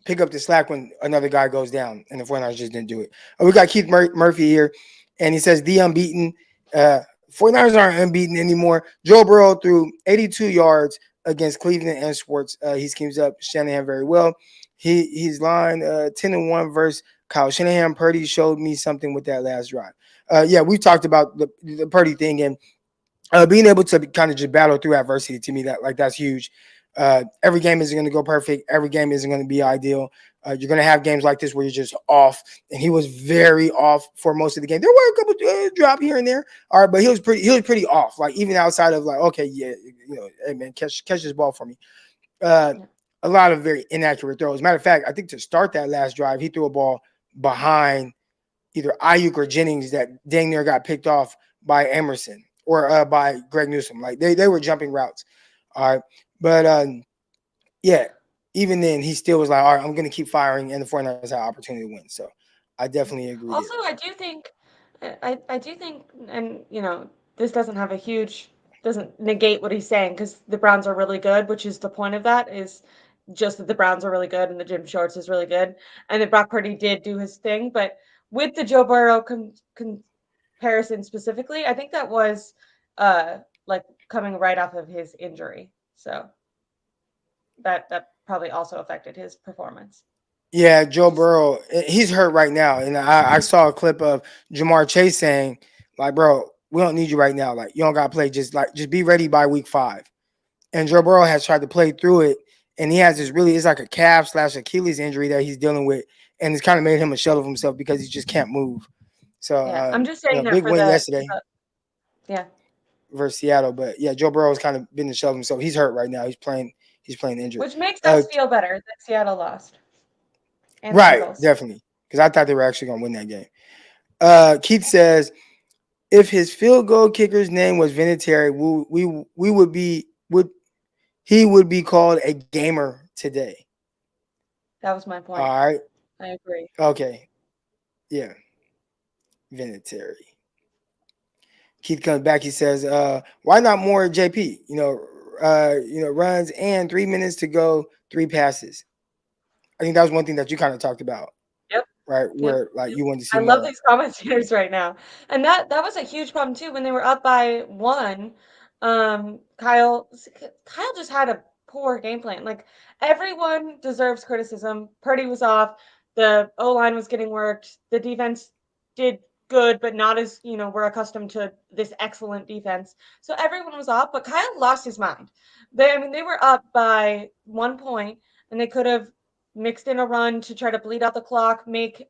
pick up the slack when another guy goes down, and the 49ers just didn't do it. We got Keith Murphy here, and he says the unbeaten. 49ers aren't unbeaten anymore. Joe Burrow threw 82 yards against Cleveland and Schwartz. He schemes up Shanahan very well. He's line 10-1 versus Kyle Shanahan. Purdy showed me something with that last drive. Yeah, we talked about the Purdy thing, and being able to kind of just battle through adversity, to me, that's huge. Every game isn't going to go perfect. Every game isn't going to be ideal. You're going to have games like this where you're just off, and he was very off for most of the game. There were a couple drop here and there, all right, but he was pretty off. Like even outside of like, okay, yeah, hey man, catch this ball for me. Uh, yeah. a lot of very inaccurate throws. Matter of fact, I think to start that last drive, he threw a ball behind either Ayuk or Jennings that dang near got picked off by Emerson or by Greg Newsome. Like they were jumping routes. All right. But yeah, even then he still was like, all right, I'm gonna keep firing, and the 49ers had an opportunity to win. So I definitely agree there. Also, I do think, and this doesn't negate what he's saying because the Browns are really good, which is the point of that is just that the Browns are really good and the Jim Shorts is really good, and that Brock Purdy did do his thing, but with the Joe Burrow comparison specifically, I think that was like coming right off of his injury, so that probably also affected his performance. Yeah, Joe Just Burrow, he's hurt right now, and I saw a clip of Jamar Chase saying, like, bro, we don't need you right now. Like, you don't gotta play. Just be ready by week 5. And Joe Burrow has tried to play through it, and he has this really, it's like a calf / Achilles injury that he's dealing with, and it's kind of made him a shell of himself because he just can't move. So, yeah, I'm just saying that big for win yesterday yeah. versus Seattle, but yeah, Joe Burrow's kind of been a shell of himself. He's hurt right now. He's playing injured. Which makes Uh, us feel better that Seattle lost and the right, Eagles. definitely, because I thought they were actually gonna win that game. Keith says if his field goal kicker's name was Vinatieri, we would he would be called a gamer today. That was my All point. right. I agree. Okay. Yeah. Vinatieri. Keith comes back. He says, why not more JP? Runs and 3 minutes to go, 3 passes. I think that was one thing that you kind of talked about, Yep. right? Yep. Where like Yep. you wanted to see I love more. these commentators right now. And that was a huge problem too when they were up by one. Kyle just had a poor game plan. Like everyone deserves criticism. Purdy was off. The O line was getting worked. The defense did good, but not as we're accustomed to this excellent defense. So everyone was off, but Kyle lost his mind. They were up by 1 point, and they could have mixed in a run to try to bleed out the clock, make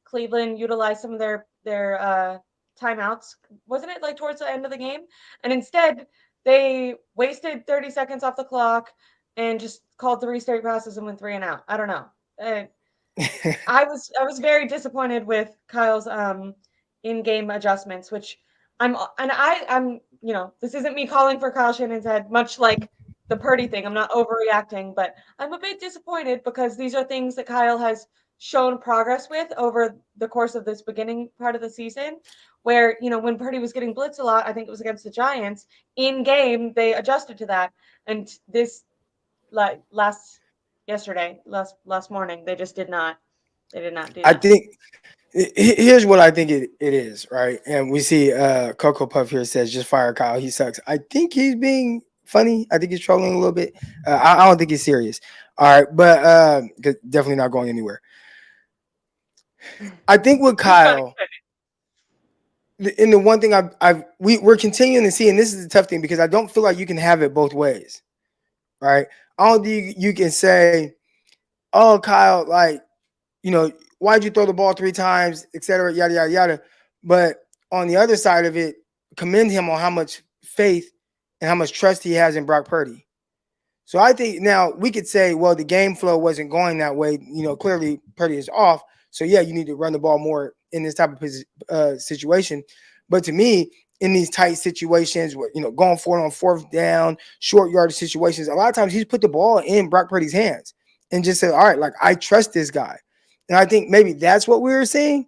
Cleveland utilize some of their timeouts. Wasn't it like towards the end of the game? And instead, they wasted 30 seconds off the clock and just called 3 straight passes and went 3 and out. I don't know. Uh, I was very disappointed with Kyle's in-game adjustments, which I'm this isn't me calling for Kyle Shannon's head, much like the Purdy thing. I'm not overreacting, but I'm a bit disappointed because these are things that Kyle has shown progress with over the course of this beginning part of the season, where when Purdy was getting blitzed a lot, I think it was against the Giants, in game they adjusted to that, and this like last morning, they did not do I that. think here's what I think it is, right? And we see Coco Puff here says just fire Kyle. He sucks. I think he's being funny. I think he's trolling a little bit. I don't think he's serious. All right, but definitely not going anywhere. I think with To some Kyle, extent. and the one thing we're continuing to see, and this is the tough thing because I don't feel like you can have it both ways, right? I don't think you can say, "Oh, Kyle, like, why'd you throw the ball 3 times, et cetera, yada yada yada." But on the other side of it, commend him on how much faith and how much trust he has in Brock Purdy. So I think now we could say, well, the game flow wasn't going that way. Clearly Purdy is off. So yeah, you need to run the ball more in this type of situation. But to me, in these tight situations, where going for it on fourth down, short yardage situations, a lot of times he's put the ball in Brock Purdy's hands and just said, all right, like I trust this guy. And I think maybe that's what we were seeing,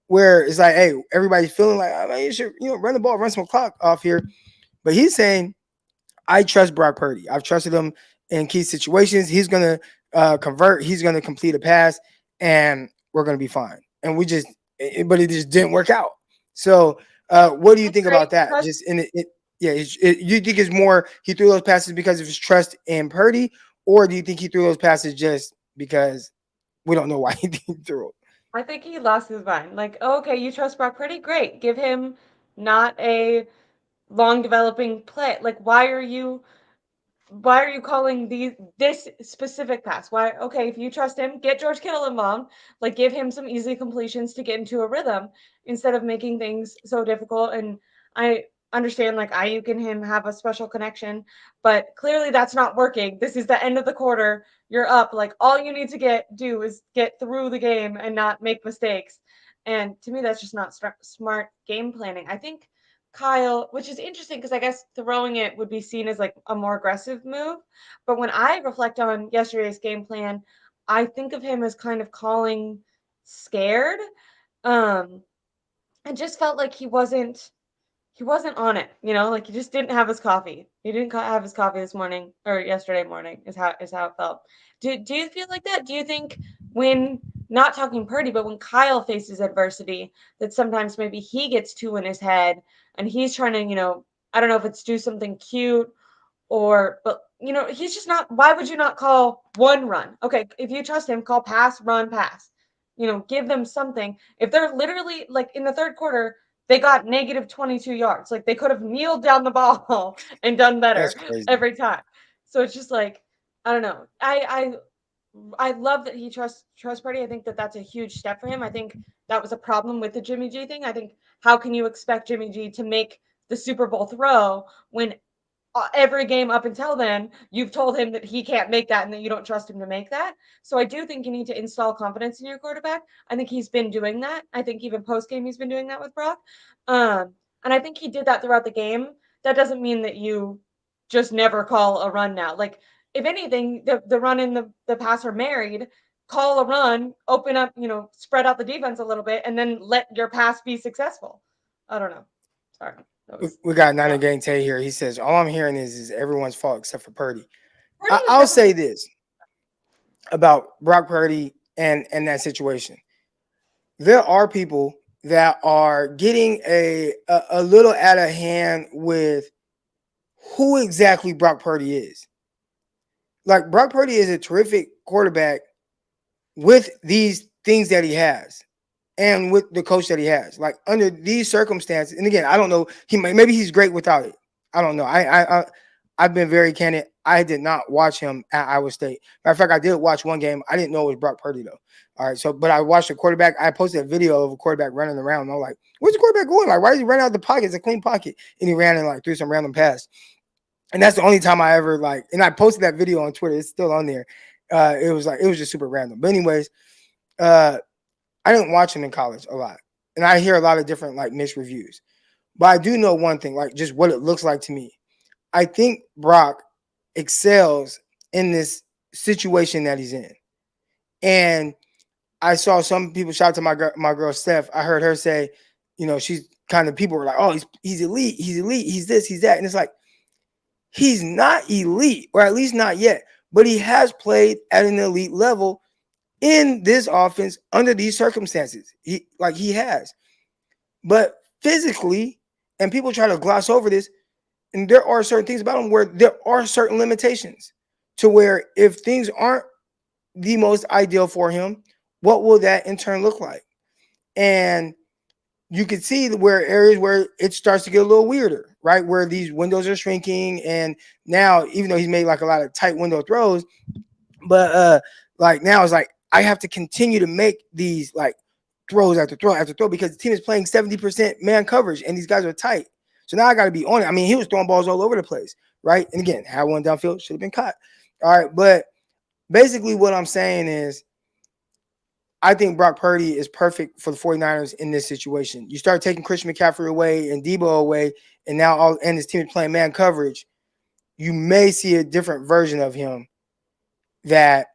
where it's like, hey, everybody's feeling like, oh, man, you should run the ball, run some clock off here. But he's saying, I trust Brock Purdy. I've trusted him in key situations. He's going to convert. He's going to complete a pass, and we're going to be fine. And but it just didn't work out. So what do you That's think great. about that? Trust. Just in it yeah, you think it's more he threw those passes because of his trust in Purdy, or do you think he threw those passes just because we don't know why he threw them? I think he lost his mind. Like, oh, okay, you trust Brock pretty great. Give him not a long developing play. Like, why are you calling this specific pass? Why? Okay, if you trust him, get George Kittle involved. Like, give him some easy completions to get into a rhythm instead of making things so difficult. And I understand like Ayuk and him have a special connection, but clearly that's not working. This is the end of the quarter. You're up. Like all you need to do is get through the game and not make mistakes. And to me, that's just not smart game planning. I think Kyle, which is interesting because I guess throwing it would be seen as like a more aggressive move. But when I reflect on yesterday's game plan, I think of him as kind of calling scared. Um, and just felt like he wasn't on it, like he just didn't have his coffee. He didn't have his coffee this morning or yesterday morning is how it felt. Do you feel like that? Do you think when not talking Purdy, but when Kyle faces adversity, that sometimes maybe he gets too in his head and he's trying to, I don't know if it's do something cute but he's just not. Why would you not call one run? Okay, if you trust him, call pass, run, pass. Give them something. If they're literally like in the third quarter, they got negative 22 yards. Like they could have kneeled down the ball and done That's better crazy. every time. So it's just like I don't know. I love that he trusts Purdy. I think that that's a huge step for him. I think that was a problem with the Jimmy G thing. I think how can you expect Jimmy G to make the Super Bowl throw when every game up until then, you've told him that he can't make that and that you don't trust him to make that. So I do think you need to install confidence in your quarterback. I think he's been doing that. I think even post game he's been doing that with Brock. And I think he did that throughout the game. That doesn't mean that you just never call a run now. Like if anything, the run and the pass are married. Call a run, open up, spread out the defense a little bit, and then let your pass be successful. I don't know. Sorry, that was We got Nana yeah. Gang Tay here. He says, all I'm hearing is everyone's fault except for Purdy. Purdy was I'll definitely say this about Brock Purdy and that situation. There are people that are getting a little out of hand with who exactly Brock Purdy is. Like Brock Purdy is a terrific quarterback with these things that he has and with the coach that he has. Like under these circumstances, and again, I don't know. Maybe he's great without it. I don't know. I've been very candid. I did not watch him at Iowa State. Matter of fact, I did watch one game. I didn't know it was Brock Purdy though. All right, so but I watched the quarterback. I posted a video of a quarterback running around. And I'm like, where's the quarterback going? Like, why is he running out of the pocket? It's a clean pocket, and he ran and like threw some random pass. And that's the only time I ever like. And I posted that video on Twitter. It's still on there. It was just super random. But anyways, uh, I didn't watch him in college a lot, and I hear a lot of different like mixed reviews. But I do know one thing, like just what it looks like to me. I think Brock excels in this situation that he's in, and I saw some people shout to my girl Steph. I heard her say, she's kind of people were like, oh, he's elite, he's this, he's that, and it's like he's not elite, or at least not yet, but he has played at an elite level in this offense under these circumstances. He has. But physically, and people try to gloss over this, and there are certain things about him where there are certain limitations to where if things aren't the most ideal for him, what will that in turn look like? And you can see where areas where it starts to get a little weirder, right? Where these windows are shrinking, and now even though he's made like a lot of tight window throws, but like now it's like I have to continue to make these like throws after throw after throw because the team is playing 70% man coverage and these guys are tight. So now I got to be on it. I mean, he was throwing balls all over the place, right? And again, had one downfield, should have been caught. All right, but basically what I'm saying is I think Brock Purdy is perfect for the 49ers in this situation. You start taking Christian McCaffrey away and Debo away, and now his team is playing man coverage. You may see a different version of him that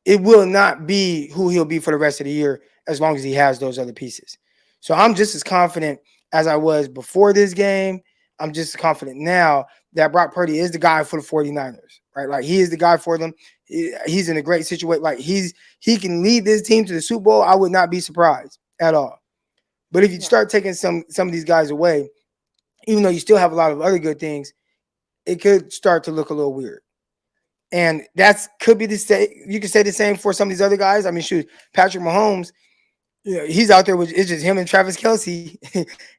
it will not be who he'll be for the rest of the year as long as he has those other pieces. So I'm just as confident as I was before this game. I'm just as confident now that Brock Purdy is the guy for the 49ers, right? Like he is the guy for them. He's in a great situation. Like he can lead this team to the Super Bowl. I would not be surprised at all. But if you Yeah. start taking some of these guys away, even though you still have a lot of other good things, it could start to look a little weird. And that's could be the same. You could say the same for some of these other guys. I mean, shoot, Patrick Mahomes, he's out there with it's just him and Travis Kelce,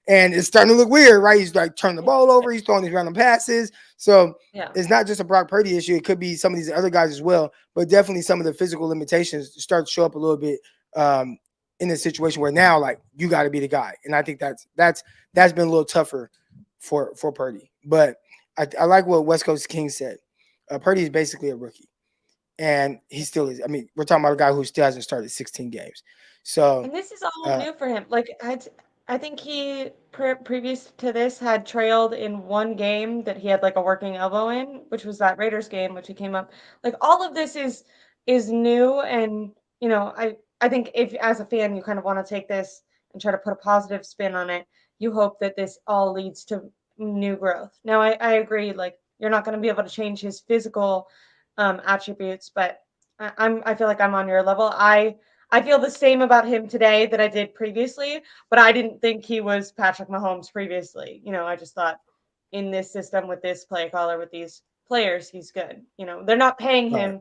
and it's starting to look weird, right? He's like turning the ball over, he's throwing these random passes. So Yeah. it's not just a Brock Purdy issue. It could be some of these other guys as well, but definitely some of the physical limitations start to show up a little bit in the situation where now, like, you got to be the guy. And I think that's been a little tougher for Purdy. But I like what West Coast King said. Purdy is basically a rookie, and he still is. I mean, we're talking about a guy who still hasn't started 16 games. So, And this is all uh, new for him. Like I think he previous to this had trailed in one game that he had like a working elbow in, which was that Raiders game, which he came up. Like all of this is new, and I think if as a fan you kind of want to take this and try to put a positive spin on it, you hope that this all leads to new growth. Now I agree, like you're not going to be able to change his physical attributes, but I feel like I'm on your level. I feel the same about him today that I did previously, but I didn't think he was Patrick Mahomes previously. I just thought in this system with this play caller with these players, he's good. They're not paying right. him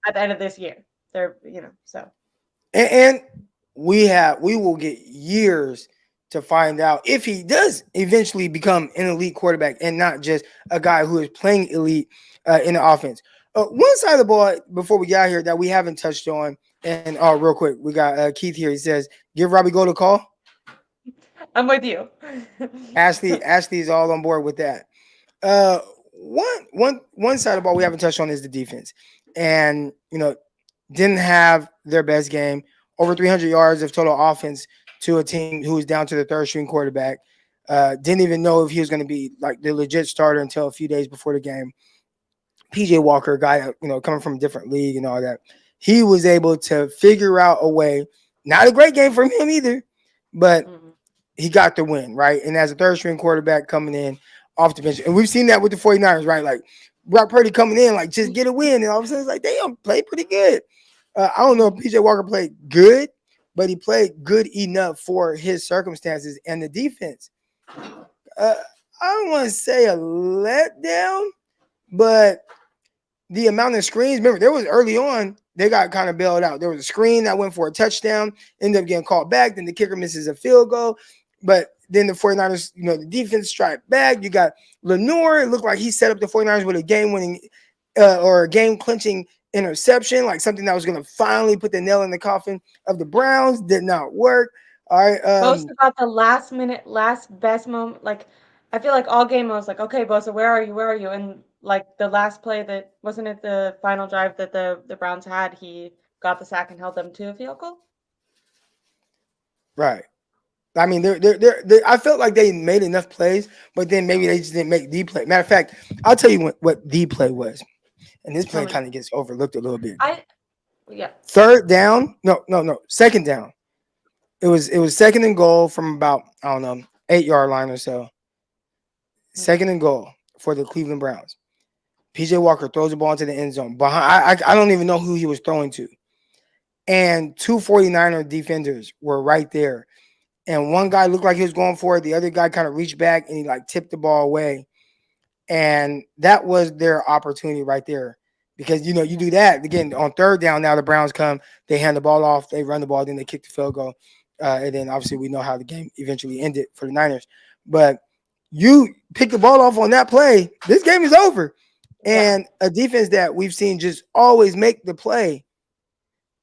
at the end of this year. They're, so And we will get years to find out if he does eventually become an elite quarterback and not just a guy who is playing elite in the offense. One side of the ball before we got here that we haven't touched on, and real quick, we got Keith here. He says, "Give Robbie Gold a call." I'm with you. Ashley is all on board with that. One side of the ball we haven't touched on is the defense, and didn't have their best game. Over 300 yards of total offense to a team who was down to the third string quarterback. Didn't even know if he was going to be like the legit starter until a few days before the game. PJ Walker, guy, coming from a different league and all that. He was able to figure out a way. Not a great game for him either, but he got the win, right? And as a third string quarterback coming in off the bench, and we've seen that with the 49ers, right? Like Brock Purdy coming in, like just get a win, and all of a sudden it's like they don't play pretty good. I don't know if PJ Walker played good, but he played good enough for his circumstances and the defense. I don't want to say a letdown, but the amount of screens, remember, there was early on, they got kind of bailed out. There was a screen that went for a touchdown, ended up getting called back. Then the kicker misses a field goal. But then the 49ers, the defense strike back. You got Lenore. It looked like he set up the 49ers with a game-winning or a game-clinching interception, like something that was going to finally put the nail in the coffin of the Browns. Did not work. All right. Boast about the last minute, last best moment. Like, I feel like all game I was like, okay, Bosa, where are you? Where are you? And like the last play that wasn't it the final drive that the Browns had, he got the sack and held them to a field goal. Right. I mean, I felt like they made enough plays, but then maybe they just didn't make the play. Matter of fact, I'll tell you what the play was, and this play kind of gets overlooked a little bit. Yeah. Third down, no, second down. It was second and goal from about 8-yard line or so. Second and goal for the Cleveland Browns. PJ Walker throws the ball into the end zone. Behind, I don't even know who he was throwing to, and two 49er defenders were right there. And one guy looked like he was going for it. The other guy kind of reached back and he like tipped the ball away. And that was their opportunity right there. Because, you do that. Again, on third down, now the Browns come. They hand the ball off. They run the ball. Then they kick the field goal. And then, obviously, we know how the game eventually ended for the Niners. But you pick the ball off on that play, this game is over. And a defense that we've seen just always make the play,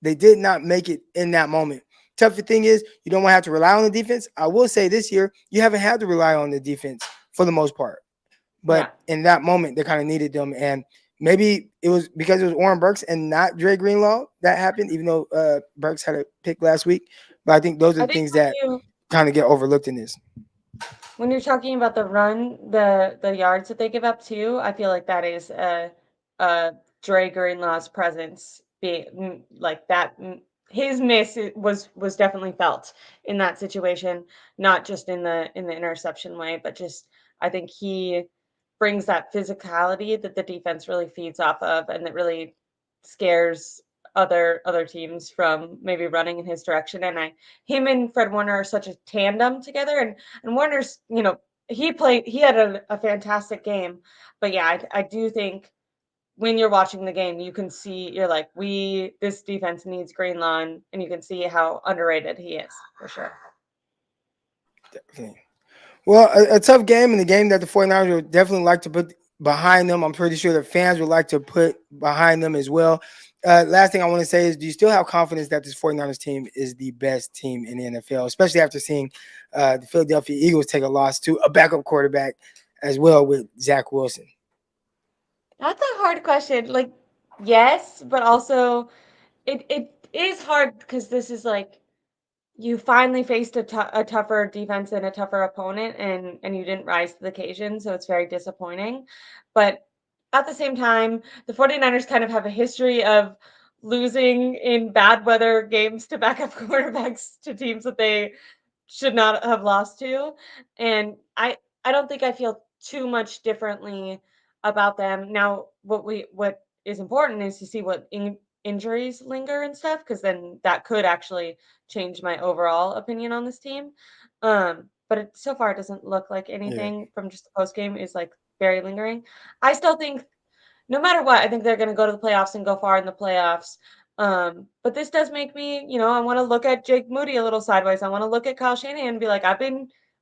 they did not make it in that moment. Tough thing is you don't want to have to rely on the defense. I will say this year, you haven't had to rely on the defense for the most part. But Yeah. in that moment, they kind of needed them, and maybe it was because it was Warren Burks and not Dre Greenlaw that happened. Even though Burks had a pick last week, but I think those are I the think things that you kind of get overlooked in this. when you're talking about the run, the yards that they give up too, I feel like that is a Dre Greenlaw's presence being like that. His miss was definitely felt in that situation, not just in the interception way, but just I think he brings that physicality that the defense really feeds off of, and that really scares other teams from maybe running in his direction. And I him and Fred Warner are such a tandem together, and Warner's, he had a fantastic game. But yeah, I do think when you're watching the game, you can see you're like, this defense needs Greenlaw, and you can see how underrated he is for sure. Definitely. Well, a tough game, and the game that the 49ers would definitely like to put behind them. I'm pretty sure the fans would like to put behind them as well. Last thing I want to say is, do you still have confidence that this 49ers team is the best team in the NFL, especially after seeing the Philadelphia Eagles take a loss to a backup quarterback as well with Zach Wilson? That's a hard question. Like, yes, but also it is hard because this is like you finally faced a tougher defense and a tougher opponent, and you didn't rise to the occasion, so it's very disappointing. But at the same time, the 49ers kind of have a history of losing in bad weather games to backup quarterbacks to teams that they should not have lost to. And I don't think I feel too much differently about them. Now, what is important is to see what injuries linger and stuff, because then that could actually change my overall opinion on this team. But so far it doesn't look like Yeah, anything from just the post game is like very lingering. I still think no matter what, I think they're going to go to the playoffs and go far in the playoffs. But this does make me, I want to look at Jake Moody a little sideways. I want to look at Kyle Shanahan and be like,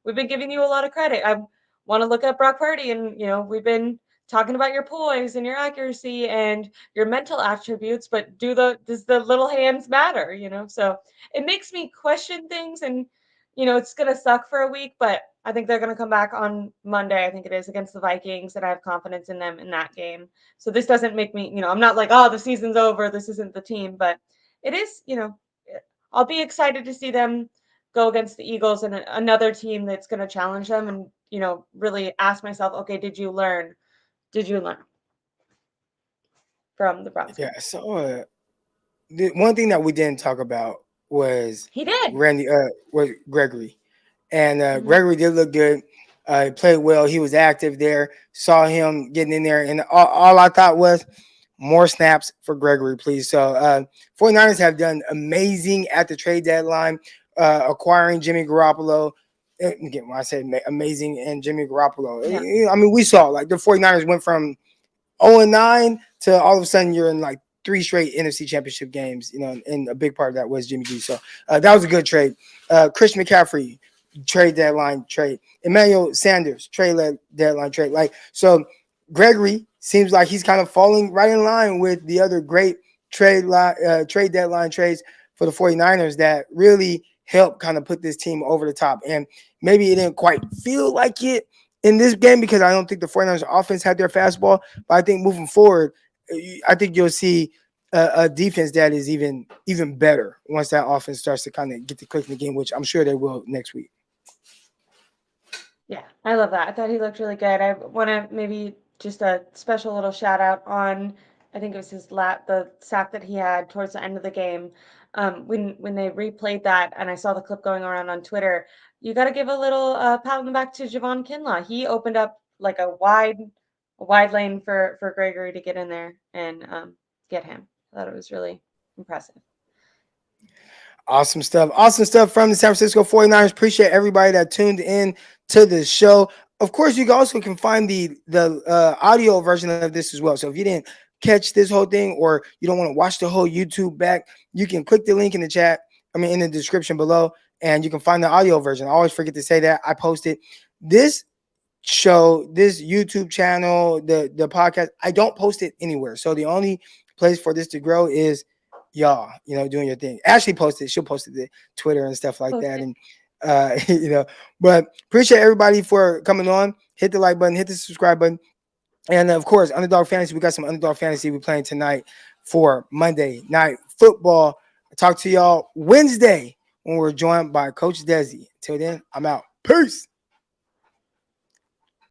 we've been giving you a lot of credit. I want to look at Brock Purdy, and we've been talking about your poise and your accuracy and your mental attributes, but does the little hands matter? So it makes me question things, and it's gonna suck for a week, but I think they're gonna come back on Monday. I think it is against the Vikings, and I have confidence in them in that game. So this doesn't make me, I'm not like, oh, the season's over. This isn't the team, but it is, I'll be excited to see them go against the Eagles and another team that's going to challenge them, and, really ask myself, okay, did you learn? Did you learn from the Browns yeah. game? So the one thing that we didn't talk about was He did. was Gregory. And Hmm. Gregory did look good. He played well. He was active there. Saw him getting in there. And all I thought was more snaps for Gregory, please. So 49ers have done amazing at the trade deadline, acquiring Jimmy Garoppolo. Again, when I say amazing and Jimmy Garoppolo, Yeah. I mean, we saw like the 49ers went from 0-9 to all of a sudden you're in like three straight NFC championship games, and a big part of that was Jimmy G. So that was a good trade. Christian McCaffrey, trade deadline trade. Emmanuel Sanders, deadline trade. Like, so Gregory seems like he's kind of falling right in line with the other great trade deadline trades for the 49ers that really help kind of put this team over the top. And maybe it didn't quite feel like it in this game because I don't think the 49ers offense had their fastball. But I think moving forward, I think you'll see a defense that is even better once that offense starts to kind of get to clicking the game, which I'm sure they will next week. Yeah, I love that. I thought he looked really good. I want to maybe just a special little shout out on, I think it was the sack that he had towards the end of the game. When they replayed that, and I saw the clip going around on Twitter, you got to give a little pat on the back to Javon Kinlaw. He opened up like a wide lane for Gregory to get in there and get him. I thought it was really impressive. Awesome stuff. Awesome stuff from the San Francisco 49ers. Appreciate everybody that tuned in to the show. Of course, you also can find the audio version of this as well. So if you didn't catch this whole thing or you don't want to watch the whole YouTube back, you can click the link in the chat. I mean, in the description below, and you can find the audio version. I always forget to say that. I posted this show, this YouTube channel, the podcast. I don't post it anywhere. So the only place for this to grow is y'all, doing your thing. Ashley posted, she'll post it to Twitter and stuff like that. Posted. And You know, but appreciate everybody for coming on. Hit the like button, hit the subscribe button. And of course, Underdog Fantasy, we got some Underdog Fantasy we're playing tonight for Monday Night Football. I'll talk to y'all Wednesday when we're joined by Coach Desi. Till then, I'm out. Peace.